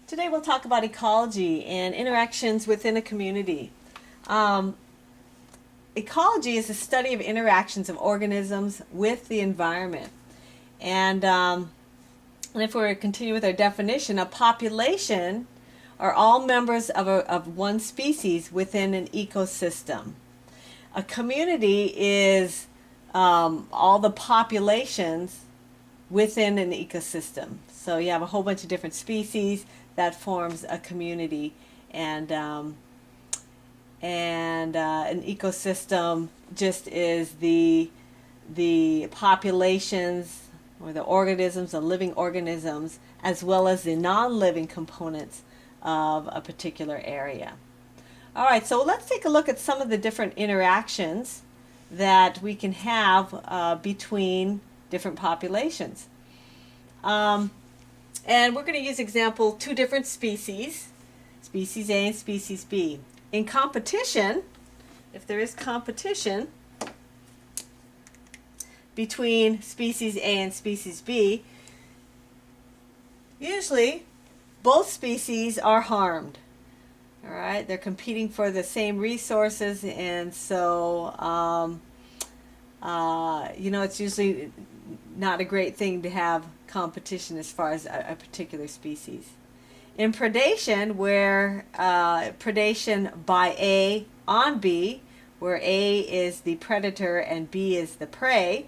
Today we'll talk about ecology and interactions within a community. Ecology is the study of interactions of organisms with the environment. And if we were to continue with our definition, a population are all members of one species within an ecosystem. A community is all the populations within an ecosystem. So you have a whole bunch of different species that forms a community, and an ecosystem just is the populations or the organisms, the living organisms, as well as the non-living components of a particular area. All right, so let's take a look at some of the different interactions that we can have between different populations. And we're going to use example two different species, species A and species B. In competition, if there is competition between species A and species B, usually both species are harmed. All right, they're competing for the same resources, and so it's usually not a great thing to have competition as far as a particular species. In predation, where predation by A on B, where A is the predator and B is the prey,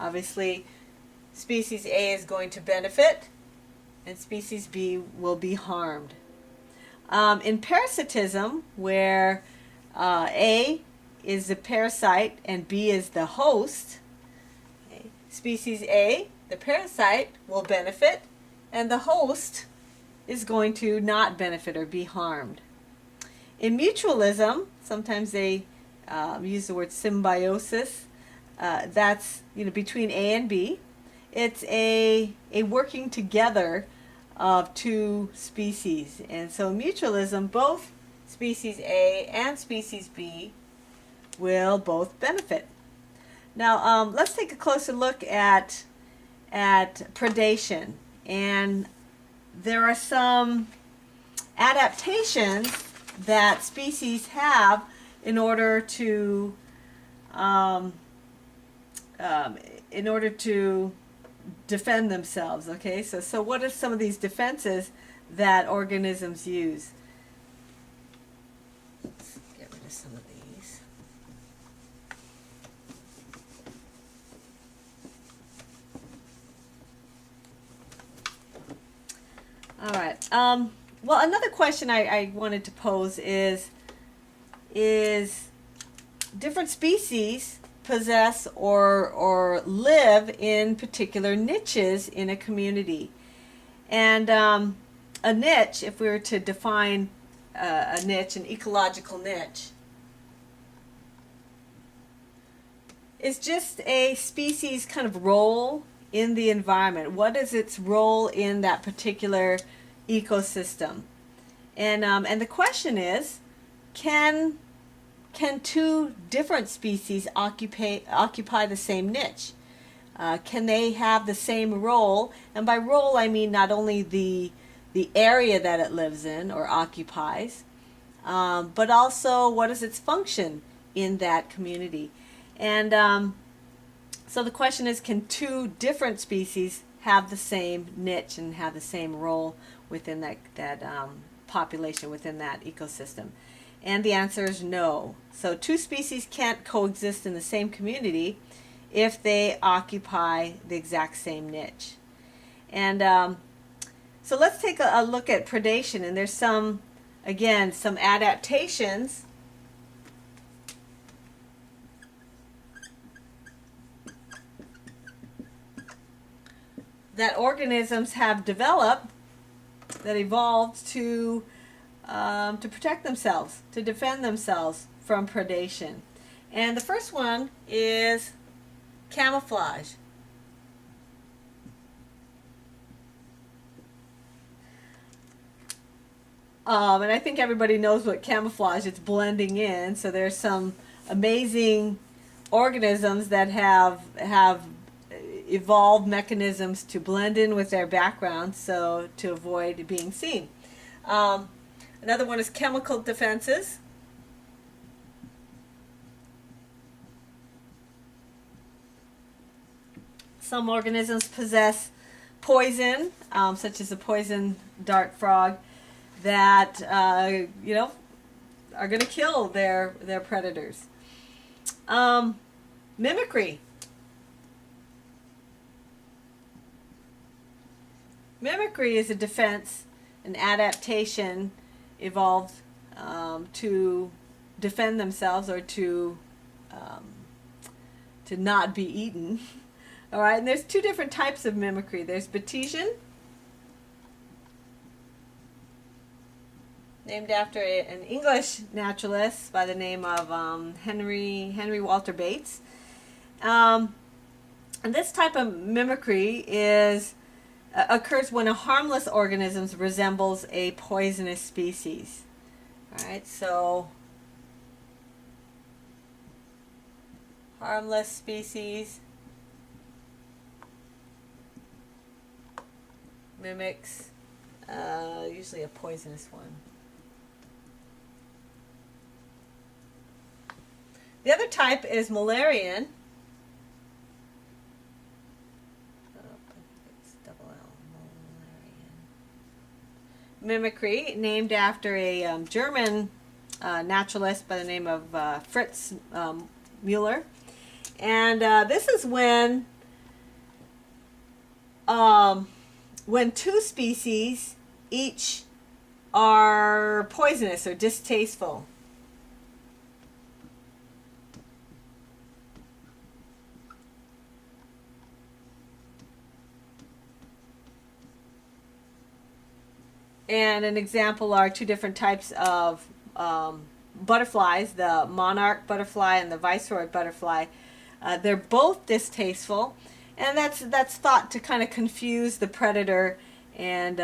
obviously species A is going to benefit and species B will be harmed. In parasitism, where A is the parasite and B is the host, okay, species A, the parasite, will benefit, and the host is going to not benefit or be harmed. In mutualism, sometimes they use the word symbiosis. That's between A and B. It's a working together of two species, and so in mutualism, both species A and species B will both benefit. Now let's take a closer look at predation, and there are some adaptations that species have in order to defend themselves. Okay, so what are some of these defenses that organisms use? Let's get rid of some of these. All right. Well, another question I wanted to pose is different species possess or live in particular niches in a community. And a niche, if we were to define a niche, an ecological niche, is just a species kind of role in the environment. What is its role in that particular ecosystem? And the question is, can two different species occupy the same niche? Can they have the same role? And by role, I mean not only the area that it lives in or occupies, but also what is its function in that community. And so the question is, can two different species have the same niche and have the same role within that population, within that ecosystem? And the answer is no. So two species can't coexist in the same community if they occupy the exact same niche. And so let's take a look at predation. And there's some adaptations that organisms have developed, that evolved to protect themselves, to defend themselves from predation. And the first one is camouflage. And I think everybody knows what camouflage is. It's blending in. So there's some amazing organisms that have evolved mechanisms to blend in with their background, so to avoid being seen. Another one is chemical defenses. Some organisms possess poison, such as a poison dart frog, that are going to kill their predators. Mimicry. Mimicry is a defense, an adaptation evolved to defend themselves or to not be eaten. All right, and there's two different types of mimicry. There's Predation, named after an English naturalist by the name of Henry Walter Bates. And this type of mimicry occurs when a harmless organism resembles a poisonous species. All right, so harmless species mimics usually a poisonous one. The other type is Mullerian. Mimicry, named after a German naturalist by the name of Fritz Muller. And this is when two species each are poisonous or distasteful. And an example are two different types of butterflies, the monarch butterfly and the viceroy butterfly. They're both distasteful, and that's thought to kind of confuse the predator and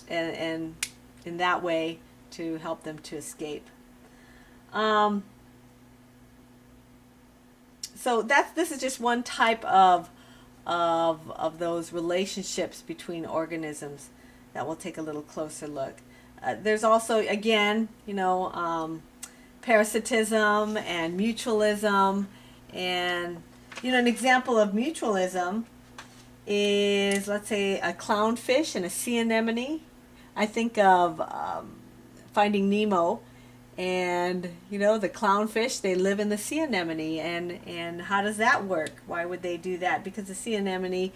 in that way to help them to escape. So this is just one type of those relationships between organisms that we'll take a little closer look. There's also, again, parasitism and mutualism. And, an example of mutualism is, let's say, a clownfish and a sea anemone. I think of Finding Nemo. And, the clownfish, they live in the sea anemone. And how does that work? Why would they do that? Because the sea anemone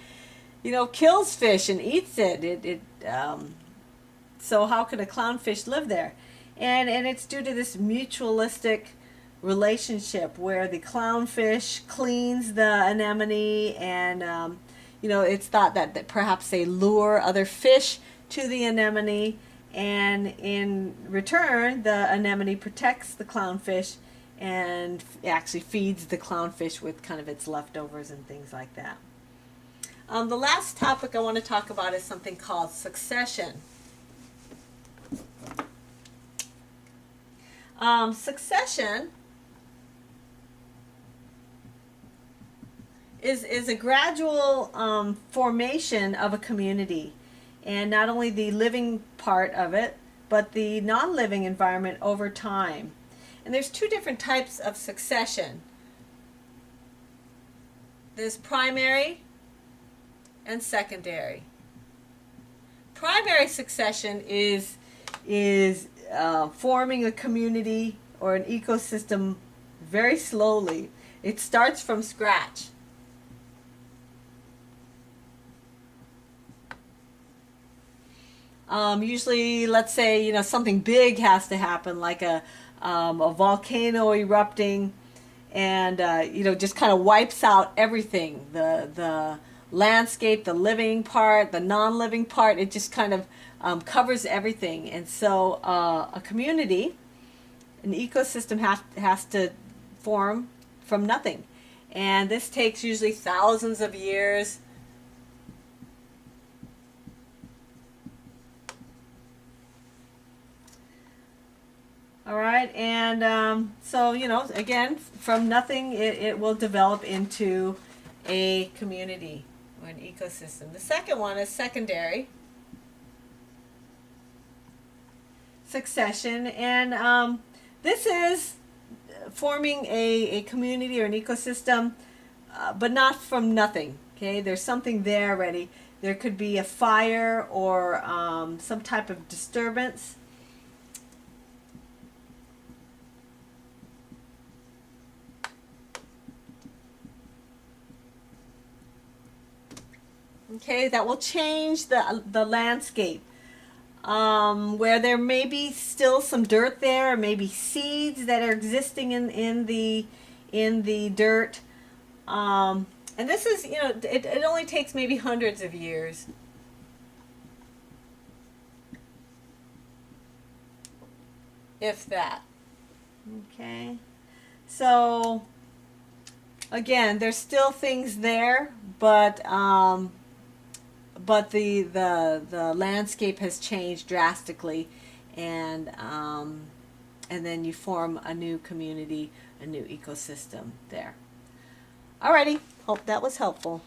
kills fish and eats it. So how could a clownfish live there? And it's due to this mutualistic relationship where the clownfish cleans the anemone, and it's thought that perhaps they lure other fish to the anemone, and in return the anemone protects the clownfish and actually feeds the clownfish with kind of its leftovers and things like that. The last topic I want to talk about is something called succession. Succession is a gradual formation of a community, and not only the living part of it, but the non-living environment over time. And there's two different types of succession. There's primary and secondary. Primary succession is forming a community or an ecosystem very slowly. It starts from scratch. Usually, let's say, something big has to happen, like a volcano erupting, and just kind of wipes out everything. The landscape, the living part, the non-living part, it just kind of covers everything. And so a community, an ecosystem has to form from nothing. And this takes usually thousands of years. All right, and so, again, from nothing, it will develop into a community or an ecosystem. The second one is secondary. succession, and this is forming a community or an ecosystem, but not from nothing. Okay, there's something there already. There could be a fire or some type of disturbance. Okay, that will change the landscape. Where there may be still some dirt there, maybe seeds that are existing in the dirt. And this is, you know, it only takes maybe hundreds of years. If that. Okay. So again, there's still things there, but the landscape has changed drastically, and then you form a new community, a new ecosystem there. Alrighty, hope that was helpful.